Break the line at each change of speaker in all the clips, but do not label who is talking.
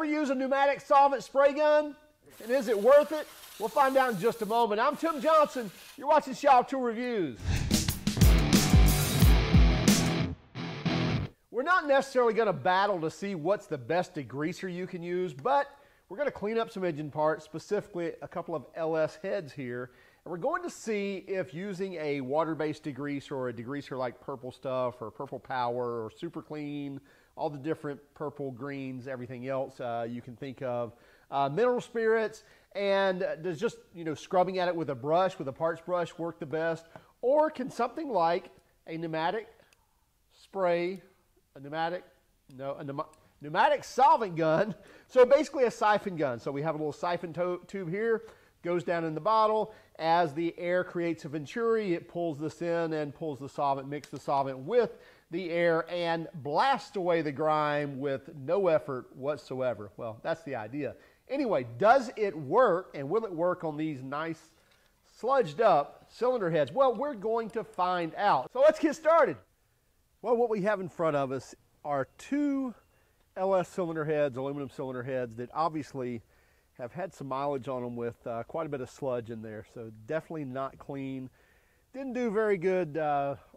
ever use a pneumatic solvent spray gun? And is it worth it? We'll find out in just a moment. I'm Tim Johnson. You're watching Shop Tool Reviews. We're not necessarily going to battle to see what's the best degreaser you can use, but we're going to clean up some engine parts, specifically a couple of LS heads here. And we're going to see if using a water-based degreaser or a degreaser like Purple Stuff or Purple Power or Super Clean, all the different purple, greens, everything else you can think of, mineral spirits, and does just scrubbing at it with a brush, with a parts brush, work the best? Or can something like a pneumatic spray, a pneumatic solvent gun, so basically a siphon gun. So we have a little siphon tube here, goes down in the bottle. As the air creates a venturi, it pulls this in and pulls the solvent, mixes the solvent with the air and blasts away the grime with no effort whatsoever. Well, that's the idea. Anyway, does it work, and will it work on these nice sludged up cylinder heads? Well, we're going to find out. So let's get started. Well, what we have in front of us are two LS cylinder heads, aluminum cylinder heads that obviously have had some mileage on them with quite a bit of sludge in there. So definitely not clean. Didn't do very good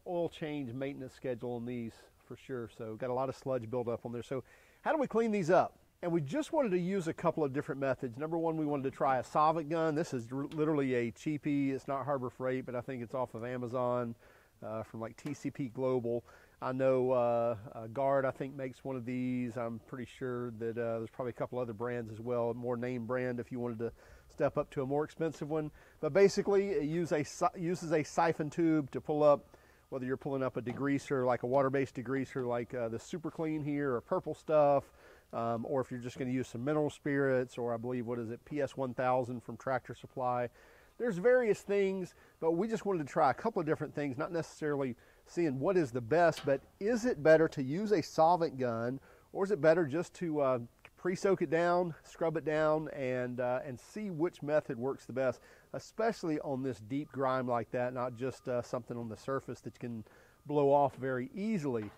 oil change maintenance schedule on these for sure. So got a lot of sludge buildup on there. So how do we clean these up? And we just wanted to use a couple of different methods. Number one, we wanted to try a solvent gun. This is literally a cheapie. It's not Harbor Freight, but I think it's off of Amazon from like TCP Global. I know Guard, I think, makes one of these. I'm pretty sure that there's probably a couple other brands as well, more name brand if you wanted to step up to a more expensive one. But basically, it uses a siphon tube to pull up, whether you're pulling up a degreaser, like a water-based degreaser like the Super Clean here, or Purple Stuff, or if you're just going to use some mineral spirits, or I believe, what is it, PS 1000 from Tractor Supply. There's various things, but we just wanted to try a couple of different things, not necessarily seeing what is the best, but is it better to use a solvent gun, or is it better just to pre-soak it down, scrub it down, and see which method works the best, especially on this deep grime like that, not just something on the surface that can blow off very easily.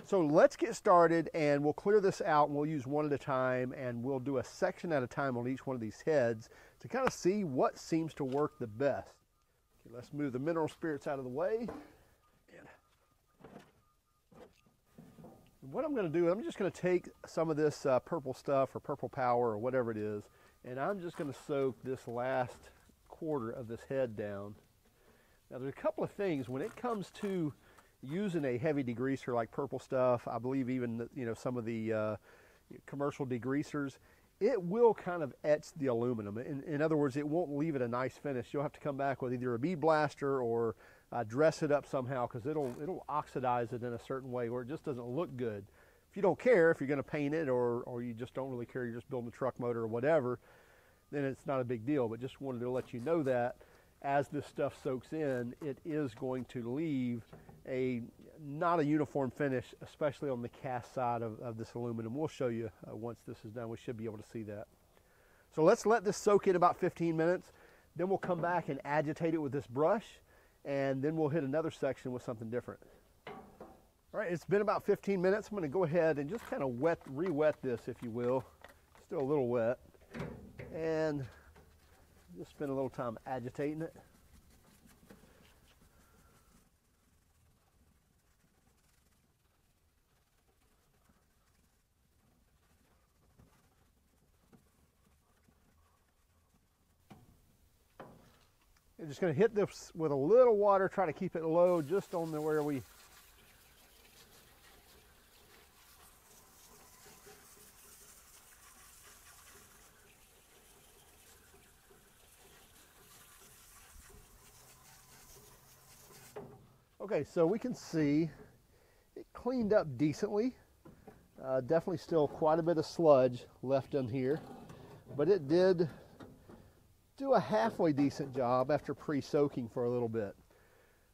So let's get started, and we'll clear this out, and we'll use one at a time, and we'll do a section at a time on each one of these heads to kind of see what seems to work the best. Okay, let's move the mineral spirits out of the way. And what I'm going to do, I'm just going to take some of this Purple Stuff or Purple Power or whatever it is, and I'm just going to soak this last quarter of this head down. Now there's a couple of things when it comes to using a heavy degreaser like Purple Stuff. I believe even some of the commercial degreasers, it will kind of etch the aluminum. In other words, it won't leave it a nice finish. You'll have to come back with either a bead blaster or dress it up somehow, because it'll oxidize it in a certain way where it just doesn't look good. If you don't care, if you're going to paint it, or you just don't really care, you're just building a truck motor or whatever, then it's not a big deal. But just wanted to let you know that as this stuff soaks in, it is going to leave not a uniform finish, especially on the cast side of this aluminum. We'll show you once this is done. We should be able to see that. So let's let this soak in about 15 minutes. Then we'll come back and agitate it with this brush, and then we'll hit another section with something different. All right, it's been about 15 minutes. I'm going to go ahead and just kind of re-wet this, if you will. Still a little wet. And just spend a little time agitating it. You're just going to hit this with a little water, try to keep it low just on where we Okay, so we can see it cleaned up decently. Definitely still quite a bit of sludge left in here, but it did do a halfway decent job after pre-soaking for a little bit.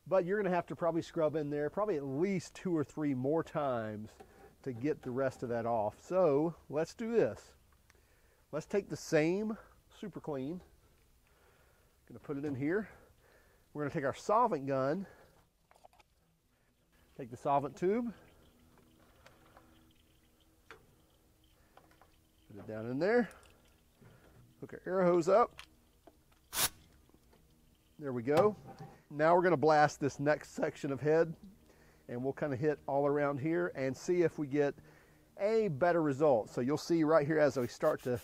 But you're going to have to probably scrub in there probably at least 2 or 3 more times to get the rest of that off. So let's do this. Let's take the same Super Clean. Going to put it in here. We're going to take our solvent gun, take the solvent tube, Put it down in there. Hook our air hose up. There we go. Now we're going to blast this next section of head, and we'll kind of hit all around here and see if we get a better result. So you'll see right here as we start to,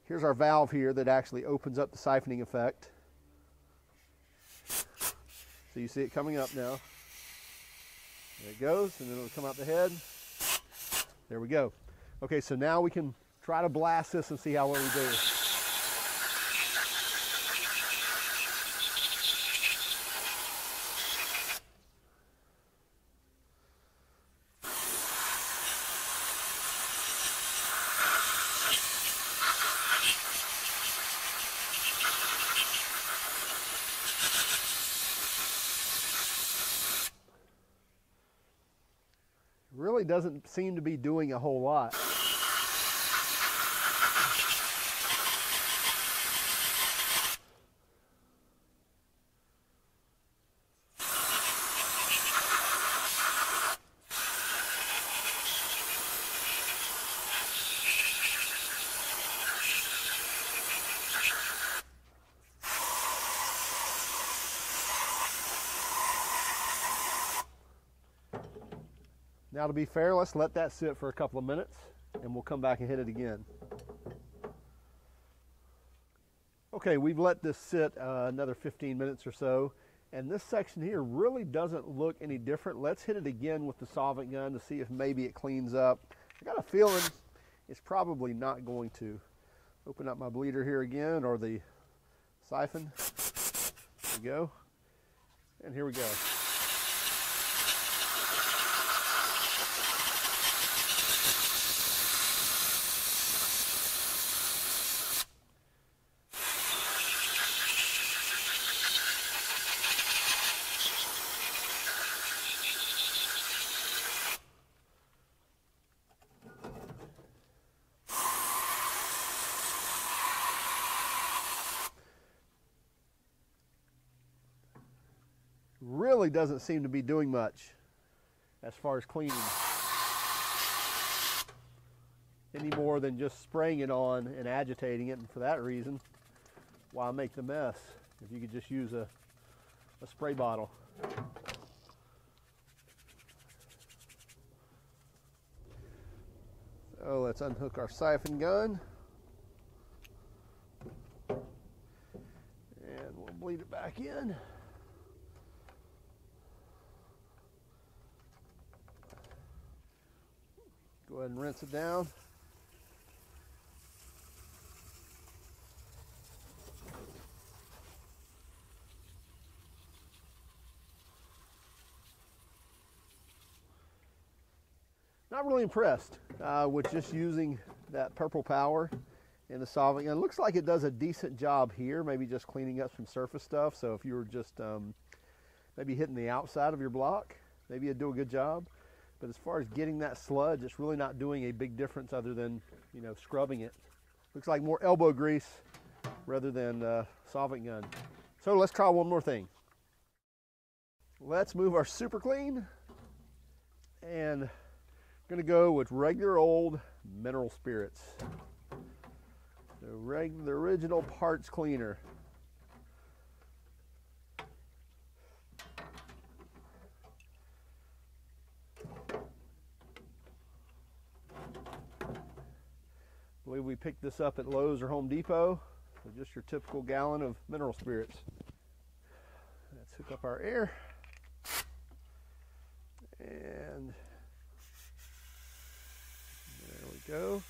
here's our valve here that actually opens up the siphoning effect. So you see it coming up now. There it goes, and then it'll come out the head. There we go. Okay, so now we can try to blast this and see how well we do. Really doesn't seem to be doing a whole lot. Now, to be fair, let's let that sit for a couple of minutes and we'll come back and hit it again. Okay, we've let this sit another 15 minutes or so, and this section here really doesn't look any different. Let's hit it again with the solvent gun to see if maybe it cleans up. I got a feeling it's probably not going to. Open up my bleeder here again, or the siphon. There we go. And here we go. Really doesn't seem to be doing much as far as cleaning, any more than just spraying it on and agitating it. And for that reason, why make the mess if you could just use a spray bottle. So let's unhook our siphon gun and we'll bleed it back in. Go ahead and rinse it down. Not really impressed with just using that purple power in the solvent gun. It looks like it does a decent job here, maybe just cleaning up some surface stuff. So if you were just maybe hitting the outside of your block, maybe it'd do a good job. But as far as getting that sludge, it's really not doing a big difference other than, you know, scrubbing it. Looks like more elbow grease rather than solvent gun. So let's try one more thing. Let's move our super clean, and I'm gonna go with regular old mineral spirits. The original parts cleaner. I believe we picked this up at Lowe's or Home Depot. So just your typical gallon of mineral spirits. Let's hook up our air. And there we go.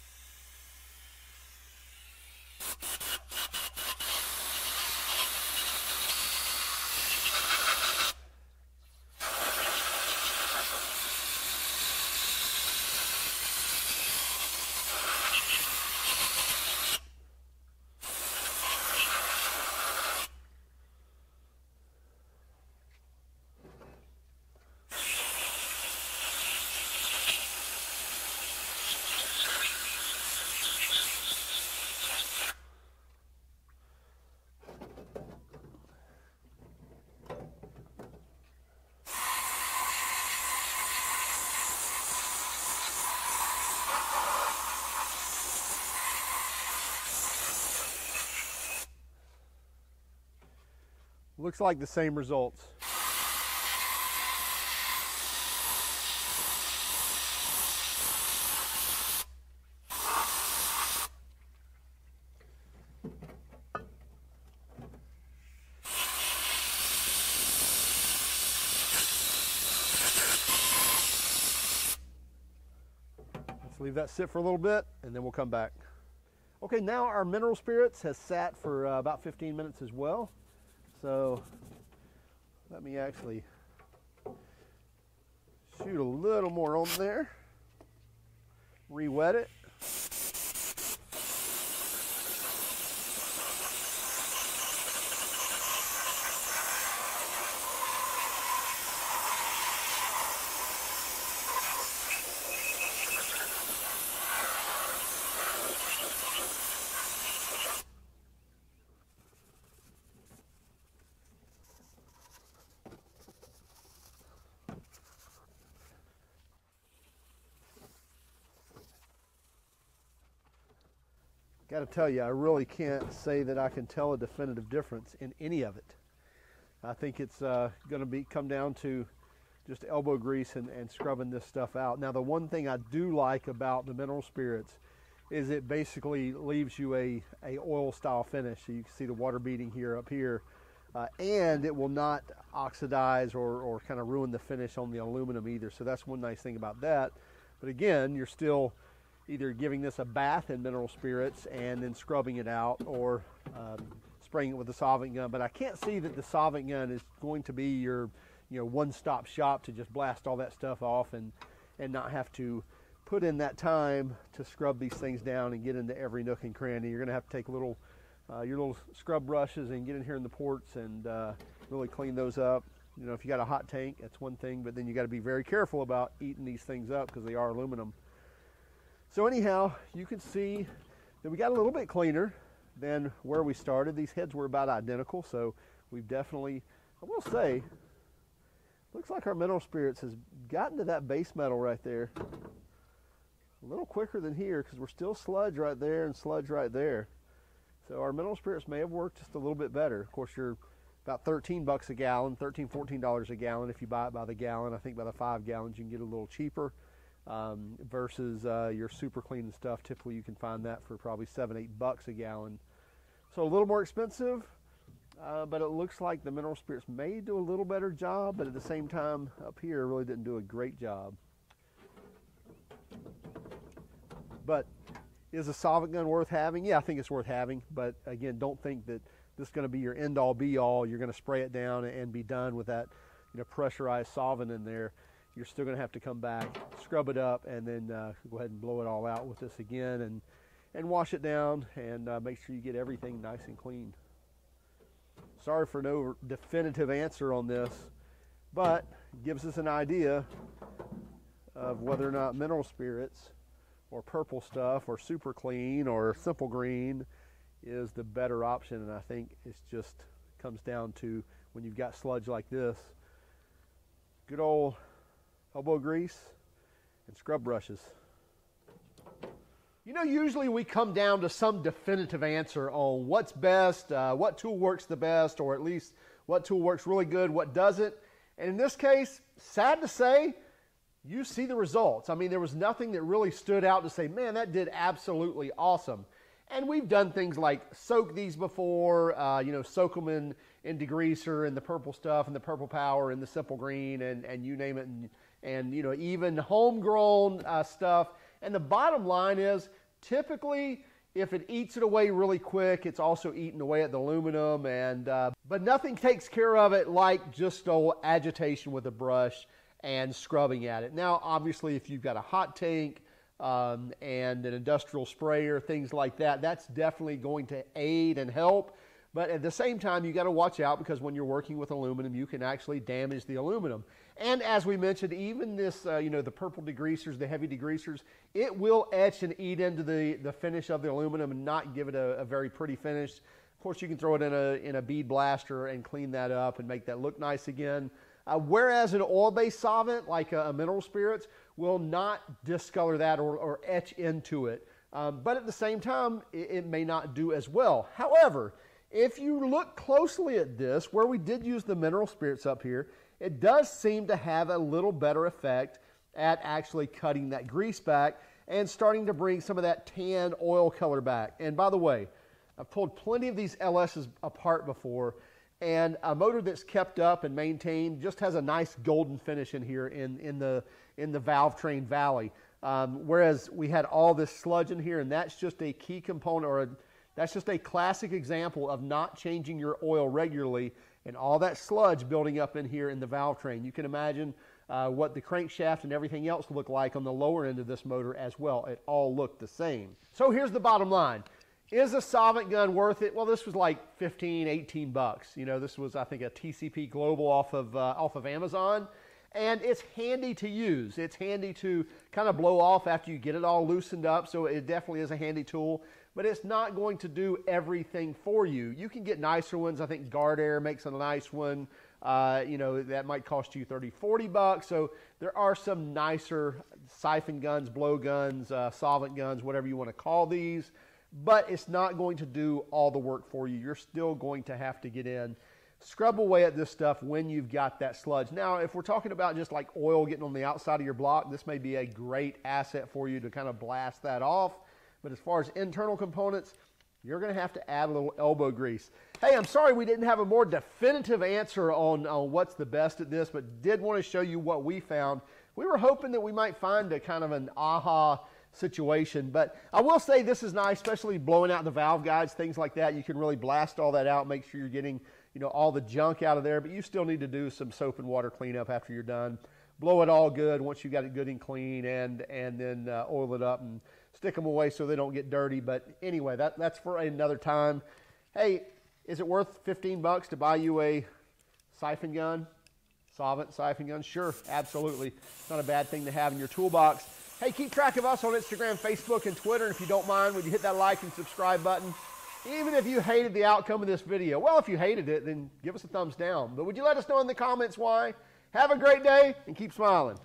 Looks like the same results. Leave that sit for a little bit and then we'll come back. Okay, now our mineral spirits has sat for about 15 minutes as well. So let me actually shoot a little more on there, re-wet it. Got to tell you, I really can't say that I can tell a definitive difference in any of it. I think it's going to come down to just elbow grease and scrubbing this stuff out. Now, the one thing I do like about the mineral spirits is it basically leaves you a oil style finish. So you can see the water beading here up here, and it will not oxidize or kind of ruin the finish on the aluminum either. So that's one nice thing about that. But again, you're still either giving this a bath in mineral spirits and then scrubbing it out, or spraying it with a solvent gun. But I can't see that the solvent gun is going to be your one-stop shop to just blast all that stuff off and not have to put in that time to scrub these things down and get into every nook and cranny. You're going to have to take your little scrub brushes and get in here in the ports and really clean those up. If you got a hot tank, that's one thing, but then you got to be very careful about eating these things up because they are aluminum. So anyhow, you can see that we got a little bit cleaner than where we started. These heads were about identical, so we've definitely, I will say, looks like our mineral spirits has gotten to that base metal right there a little quicker than here, because we're still sludge right there and sludge right there. So our mineral spirits may have worked just a little bit better. Of course, you're about 13 bucks a gallon, $14 a gallon if you buy it by the gallon. I think by the 5 gallons you can get it a little cheaper. Versus your super clean stuff. Typically you can find that for probably $7-8 a gallon. So a little more expensive, but it looks like the mineral spirits may do a little better job, but at the same time up here really didn't do a great job. But is a solvent gun worth having? Yeah, I think it's worth having, but again, don't think that this is going to be your end all be all. You're going to spray it down and be done with that pressurized solvent in there. You're still going to have to come back, scrub it up, and then go ahead and blow it all out with this again and wash it down and make sure you get everything nice and clean. Sorry for no definitive answer on this, but it gives us an idea of whether or not mineral spirits or purple stuff or super clean or simple green is the better option. And I think it just comes down to, when you've got sludge like this, good old elbow grease and scrub brushes. Usually we come down to some definitive answer on what's best, what tool works the best, or at least what tool works really good, what doesn't. And in this case, sad to say, you see the results. I mean, there was nothing that really stood out to say, man, that did absolutely awesome. And we've done things like soak these before, soak them in Degreaser and the purple stuff and the purple power and the simple green and you name it, and even homegrown stuff. And the bottom line is, typically, if it eats it away really quick, it's also eating away at the aluminum. But nothing takes care of it like just old agitation with a brush and scrubbing at it. Now, obviously, if you've got a hot tank and an industrial sprayer, things like that, that's definitely going to aid and help. But at the same time, you got to watch out, because when you're working with aluminum, you can actually damage the aluminum. And as we mentioned, even this, the purple degreasers, the heavy degreasers, it will etch and eat into the finish of the aluminum and not give it a very pretty finish. Of course, you can throw it in a bead blaster and clean that up and make that look nice again. Whereas an oil-based solvent, like a mineral spirits, will not discolor that or etch into it. But at the same time, it may not do as well. However, If you look closely at this, where we did use the mineral spirits up here, it does seem to have a little better effect at actually cutting that grease back and starting to bring some of that tan oil color back. And by the way, I've pulled plenty of these LSs apart before, and a motor that's kept up and maintained just has a nice golden finish in here in the valve train valley. Whereas we had all this sludge in here, and that's just a key component, that's just a classic example of not changing your oil regularly and all that sludge building up in here in the valve train. You can imagine what the crankshaft and everything else looked like on the lower end of this motor as well. It all looked the same. So here's the bottom line. Is a solvent gun worth it? Well, this was like 15, 18 bucks. You know, this was, I think, a TCP Global off of Amazon. And it's handy to use. It's handy to kind of blow off after you get it all loosened up. So it definitely is a handy tool. But it's not going to do everything for you. You can get nicer ones. I think Guard Air makes a nice one. You know, that might cost you 30, 40 bucks. So there are some nicer siphon guns, blow guns, solvent guns, whatever you want to call these. But it's not going to do all the work for you. You're still going to have to get in, scrub away at this stuff when you've got that sludge. Now, if we're talking about just like oil getting on the outside of your block, this may be a great asset for you to kind of blast that off. But as far as internal components, you're going to have to add a little elbow grease. Hey, I'm sorry we didn't have a more definitive answer on what's the best at this, but did want to show you what we found. We were hoping that we might find a kind of an aha situation, but I will say this is nice, especially blowing out the valve guides, things like that. You can really blast all that out, make sure you're getting, you know, all the junk out of there, but you still need to do some soap and water cleanup after you're done. Blow it all good once you got it good and clean, and then oil it up and stick them away so they don't get dirty. But anyway, that's for another time. Hey, is it worth 15 bucks to buy you a siphon gun, solvent siphon gun? Sure, absolutely. It's not a bad thing to have in your toolbox. Hey, keep track of us on Instagram, Facebook, and Twitter. And if you don't mind, would you hit that like and subscribe button? Even if you hated the outcome of this video. Well, if you hated it, then give us a thumbs down. But would you let us know in the comments why? Have a great day and keep smiling.